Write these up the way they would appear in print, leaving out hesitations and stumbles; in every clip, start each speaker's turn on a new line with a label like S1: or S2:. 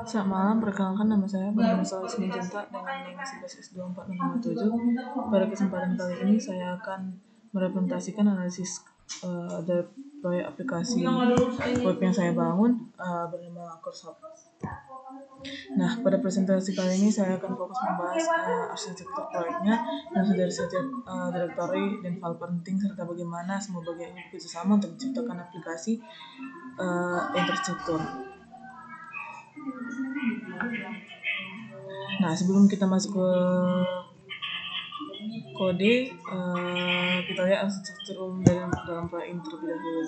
S1: Selamat malam, perkenalkan nama saya Bambang Soleh Simanjuntak dengan NIM 11S24657. Pada kesempatan kali ini saya akan merepresentasikan analisis dari proyek aplikasi web yang saya bangun bernama Course Hub. Nah, pada presentasi kali ini saya akan fokus membahas arsitektur proyeknya, yang dari sejak directory dan file penting, serta bagaimana semua bagian ini bekerja sama untuk menciptakan aplikasi yang terstruktur. Nah, sebelum kita masuk ke kode, kita lihat arsitektur umum dalam proyek ini terlebih dahulu.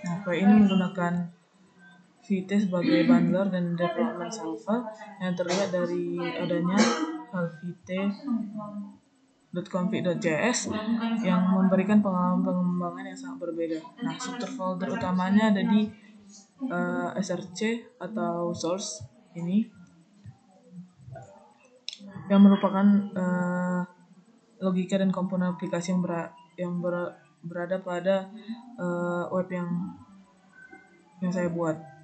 S1: Nah, proyek ini menggunakan Vite sebagai bundler dan development solver yang terlihat dari adanya file vite.config.js yang memberikan pengalaman pengembangan yang sangat berbeda. Nah, struktur folder utamanya ada di src atau source ini, yang merupakan logika dan komponen aplikasi yang berada pada web yang saya buat.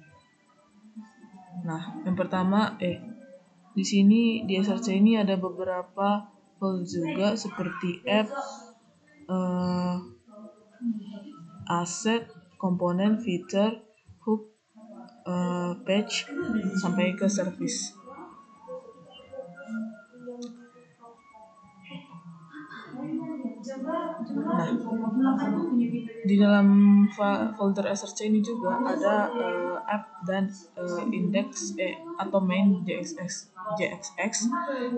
S1: Nah, yang pertama di sini di src ini ada beberapa folder juga seperti app, asset, komponen, feature, hook, page, sampai ke service. Nah, di dalam folder src ini juga ada app dan index atau main JSX,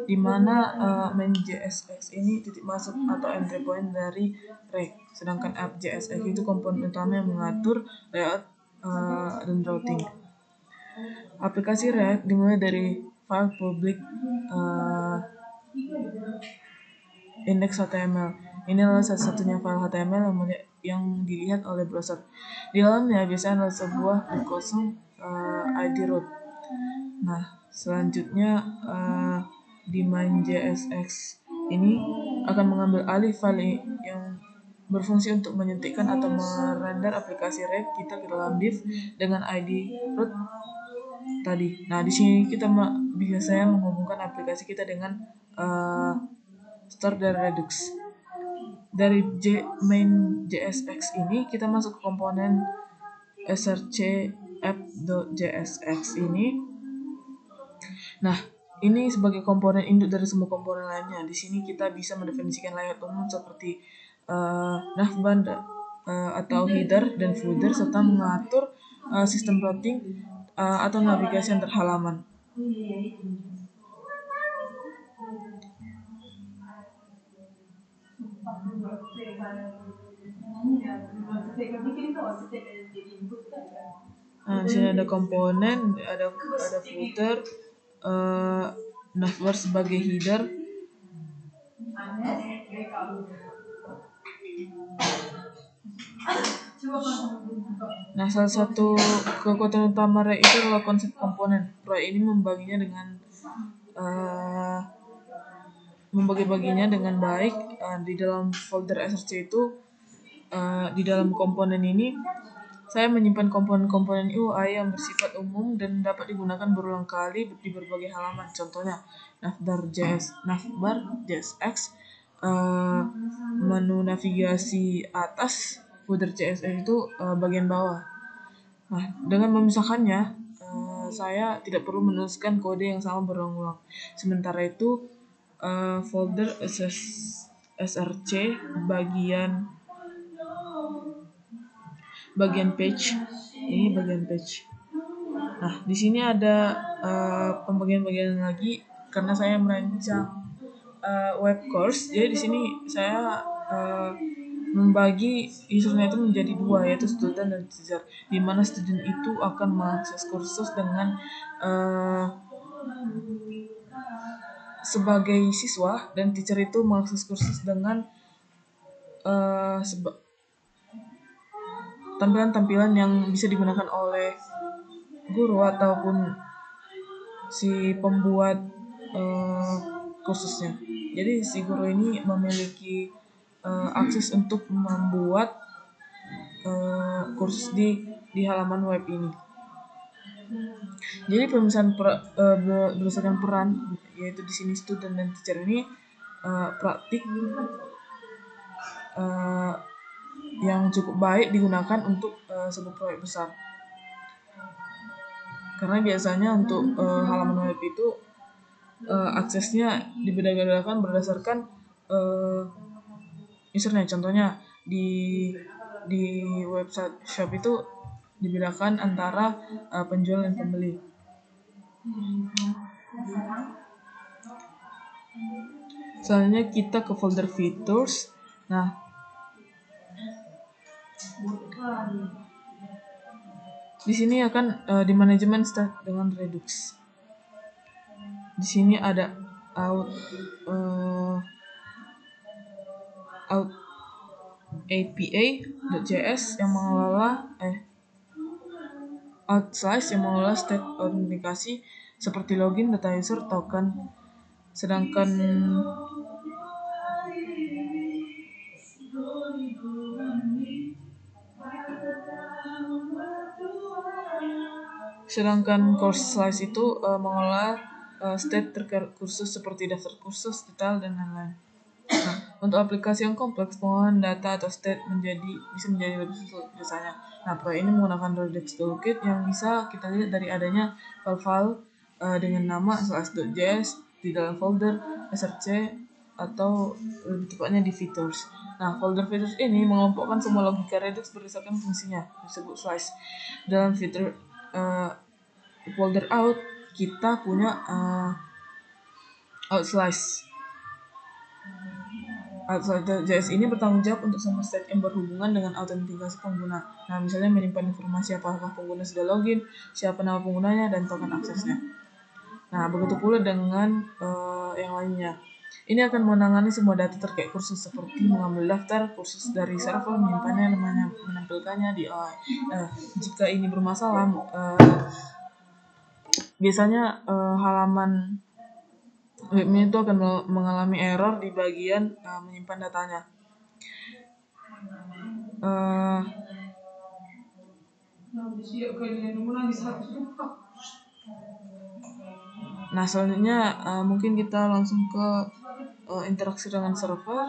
S1: di mana main JSX ini titik masuk atau entry point dari Rake, sedangkan app JSX itu komponen utama yang mengatur layout dan routing. Aplikasi React dimulai dari file public index.html. Ini adalah satu-satunya file HTML yang dilihat oleh browser. Di dalamnya biasanya adalah sebuah kosong ID root. Nah, selanjutnya di main.jsx ini akan mengambil alih file yang berfungsi untuk menyuntikkan atau merender aplikasi React kita ke dalam div dengan ID root tadi. Nah, di sini kita biasanya menghubungkan aplikasi kita dengan store dari Redux. Dari main.jsx ini kita masuk ke komponen src app.jsx ini. Nah, ini sebagai komponen induk dari semua komponen lainnya. Di sini kita bisa mendefinisikan layout umum seperti navbar atau header dan footer, serta mengatur sistem routing atau navigasi antar halaman. Nah, di sini ada komponen, ada footer, navbar sebagai header. Nah, salah satu kekuatan utama React itu adalah konsep komponen. Proyek ini membagi-baginya dengan baik. Di dalam folder src itu, di dalam komponen ini saya menyimpan komponen-komponen UI yang bersifat umum dan dapat digunakan berulang kali di berbagai halaman. Contohnya navbar.jsx, menu navigasi atas, footer CSS itu bagian bawah. Nah, dengan memisahkannya, saya tidak perlu menuliskan kode yang sama berulang-ulang. Sementara itu, folder src bagian page, ini bagian page. Nah, di sini ada pembagian-bagian lagi karena saya merancang web course. Jadi di sini saya membagi usernya itu menjadi dua, yaitu student dan teacher, di mana student itu akan mengakses kursus dengan sebagai siswa, dan teacher itu mengakses kursus dengan tampilan-tampilan yang bisa digunakan oleh guru ataupun si pembuat kursusnya. Jadi si guru ini memiliki akses untuk membuat kursus di halaman web ini. Jadi berdasarkan peran, yaitu di sini student dan teacher ini praktik yang cukup baik digunakan untuk sebuah proyek besar. Karena biasanya untuk halaman web itu aksesnya dibedakan berdasarkan usernya. Contohnya di website shop itu dibedakan antara penjual dan pembeli. Selanjutnya kita ke folder features. Nah, di sini akan di manajemen start dengan Redux. Di sini ada out APA.js yang mengelola outslice yang mengelola state autentikasi seperti login, data user, token. Sedangkan course slice itu mengelola state terkait kursus seperti daftar kursus, detail, dan lain-lain. Nah, untuk aplikasi yang kompleks, pengolahan data atau state bisa menjadi lebih sulit biasanya. Nah, proyek ini menggunakan Redux Toolkit yang bisa kita lihat dari adanya file-file dengan nama /.js di dalam folder src atau lebih tepatnya di features. Nah, folder features ini mengelompokkan semua logika Redux berdasarkan fungsinya disebut slice. Dalam fitur folder out kita punya outslice. Outslice.js ini bertanggung jawab untuk semua state yang berhubungan dengan autentikasi pengguna. Nah, misalnya menyimpan informasi apakah pengguna sudah login, siapa nama penggunanya, dan token aksesnya. Nah, begitu pula dengan yang lainnya. Ini akan menangani semua data terkait kursus seperti mengambil daftar kursus dari server, menyimpannya, menampilkannya di UI. Jika ini bermasalah, biasanya halaman webnya itu akan mengalami error di bagian menyimpan datanya. Nah, selanjutnya mungkin kita langsung ke interaksi dengan server.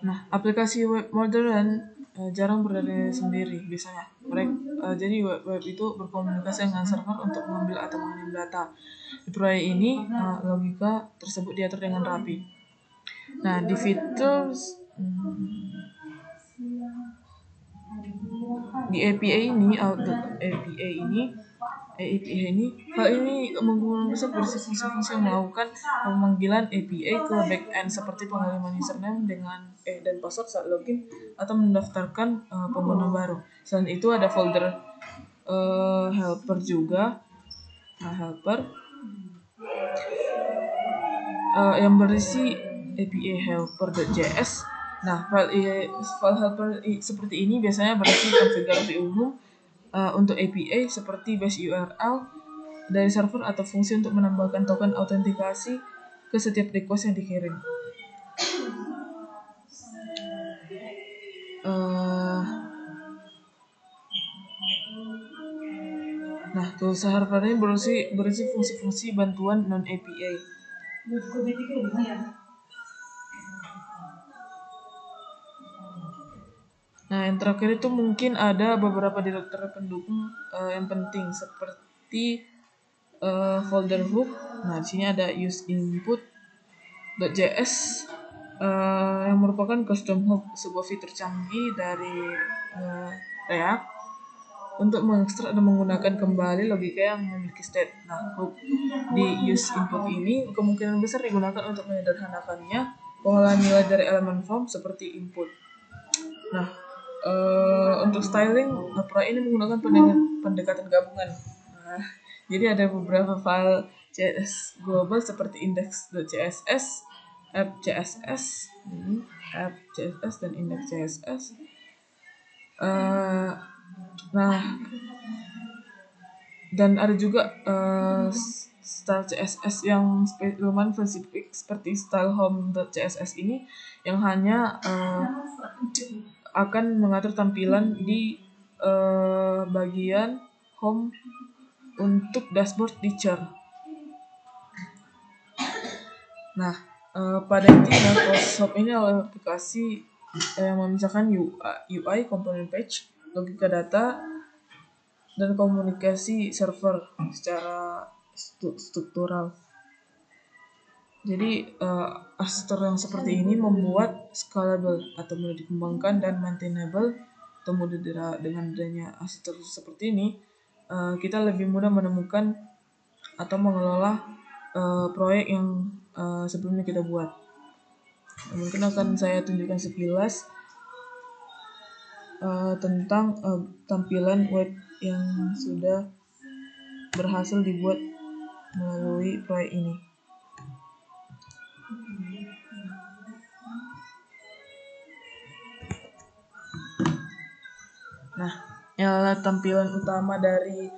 S1: Nah, aplikasi web modern jarang berdiri sendiri biasanya. Jadi web itu berkomunikasi dengan server untuk mengambil atau mengirim data. Di proyek ini logika tersebut diatur dengan rapi. Nah, di features di APA ini hal ini kemungkinan besar berisi fungsi-fungsi yang melakukan pemanggilan APA ke backend seperti pengiriman username dan password saat login atau mendaftarkan pengguna baru. Selain itu ada folder helper juga. Nah, helper yang berisi APA helper.js. Nah, file helper seperti ini biasanya berisi konfigurasi umum untuk APA seperti base URL dari server atau fungsi untuk menambahkan token autentikasi ke setiap request yang dikirim. Nah, tools server ini berisi fungsi-fungsi bantuan non APA. Nah, yang terakhir itu mungkin ada beberapa direktory pendukung yang penting seperti folder hook. Nah, di sini ada use input.js yang merupakan custom hook, sebuah fitur canggih dari React untuk mengekstrak dan menggunakan kembali logika yang memiliki state. Nah, hook di use input ini kemungkinan besar digunakan untuk menyederhanakannya pengolahan nilai dari elemen form seperti input. Nah, untuk styling, proyek ini menggunakan pendekatan gabungan. Nah, jadi ada beberapa file CSS global seperti index.css, app.css, dan index.css. Nah, dan ada juga style CSS yang lumayan spesifik seperti style home.css ini yang hanya akan mengatur tampilan di bagian home untuk dashboard teacher. Nah, pada intinya Photoshop ini adalah aplikasi yang memisahkan UI, component page, logika data, dan komunikasi server secara struktural. Jadi arsitektur yang seperti ini membuat scalable atau mudah dikembangkan dan maintainable atau mudah dengan adanya arsitektur seperti ini, kita lebih mudah menemukan atau mengelola proyek yang sebelumnya kita buat. Mungkin akan saya tunjukkan sekilas tentang tampilan web yang sudah berhasil dibuat melalui proyek ini. Nah, inilah tampilan utama dari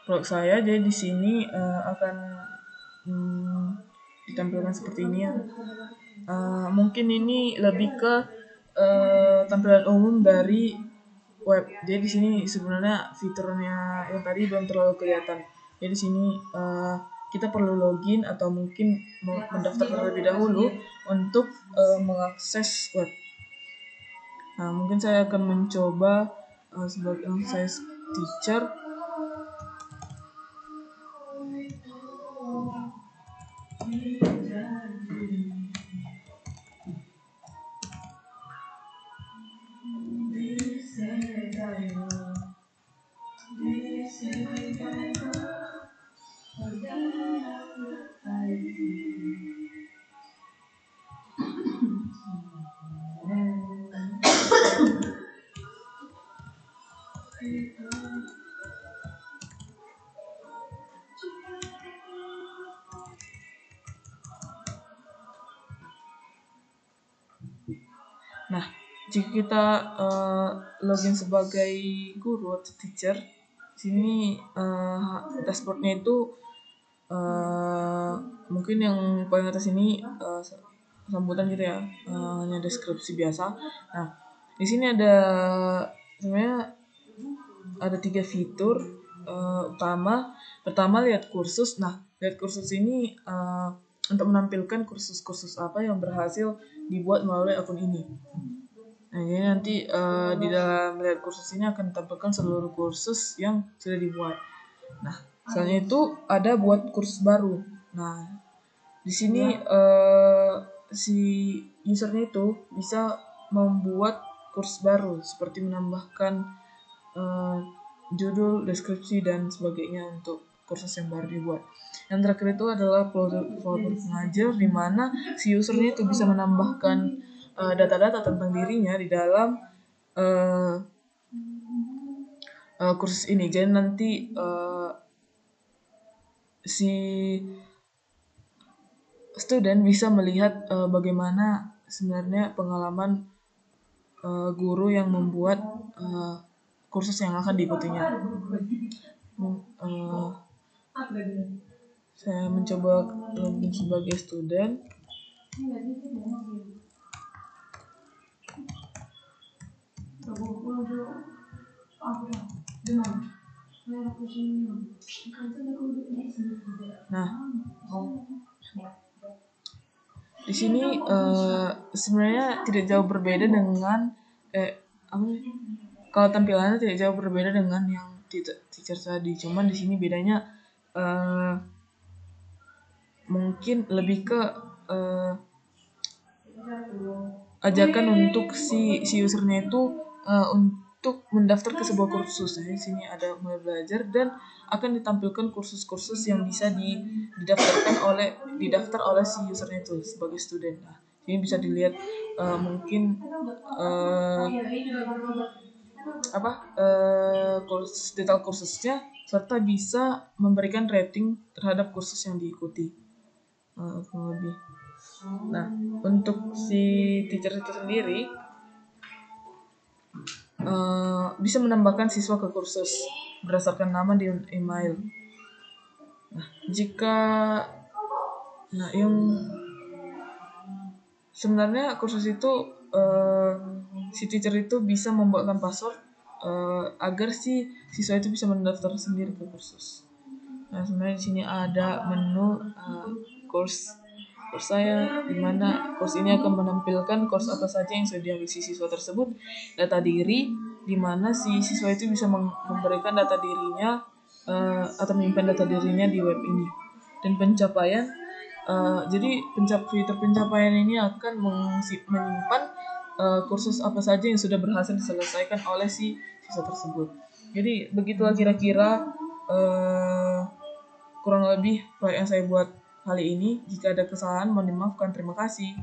S1: proyek saya. Jadi di sini akan ditampilkan seperti ini ya. Mungkin ini lebih ke tampilan umum dari web. Jadi di sini sebenarnya fiturnya yang tadi belum terlalu kelihatan. Jadi di sini kita perlu login atau mungkin mendaftar terlebih dahulu untuk mengakses web. Nah, mungkin saya akan mencoba sebagai saya teacher. Nah, jika kita login sebagai guru atau teacher, sini dashboardnya itu mungkin yang paling atas ini sambutan gitu ya, hanya deskripsi biasa. Nah, di sini ada sebenarnya ada 3 fitur utama. Pertama, lihat kursus. Nah, lihat kursus ini untuk menampilkan kursus-kursus apa yang berhasil dibuat melalui akun ini. Nah, jadi nanti di dalam lihat kursus ini akan ditampilkan seluruh kursus yang sudah dibuat. Nah, selanjutnya itu ada buat kursus baru. Nah, di sini si usernya itu bisa membuat kursus baru seperti menambahkan judul, deskripsi, dan sebagainya untuk kursus yang baru dibuat. Yang terakhir itu adalah folder pengajar, di mana si usernya itu bisa menambahkan data-data tentang dirinya di dalam kursus ini. Jadi nanti si student bisa melihat bagaimana sebenarnya pengalaman guru yang membuat kursus yang akan diikutinya. Saya mencoba login sebagai student. Nah, di sini sebenarnya tidak jauh berbeda dengan kalau tampilannya tidak jauh berbeda dengan yang teacher tadi. Cuman di sini bedanya mungkin lebih ke ajakan untuk si usernya itu untuk mendaftar ke sebuah kursus. Jadi di sini ada mulai belajar dan akan ditampilkan kursus-kursus yang bisa didaftar oleh si usernya itu sebagai student. Nah, ini bisa dilihat mungkin detail kursusnya serta bisa memberikan rating terhadap kursus yang diikuti. Lebih. Nah, untuk si teacher itu sendiri bisa menambahkan siswa ke kursus berdasarkan nama di email. Nah, yang sebenarnya kursus itu si teacher itu bisa membuatkan password agar si siswa itu bisa mendaftar sendiri ke kursus. Nah, sebenarnya di sini ada menu course saya, di mana course ini akan menampilkan course apa saja yang sudah diambil si siswa tersebut, data diri, di mana si siswa itu bisa memberikan data dirinya atau menyimpan data dirinya di web ini. Dan pencapaian, jadi fitur pencapaian ini akan menyimpan kursus apa saja yang sudah berhasil diselesaikan oleh si siswa tersebut. Jadi begitulah kira-kira kurang lebih proyek yang saya buat kali ini. Jika ada kesalahan mohon dimaafkan. Terima kasih.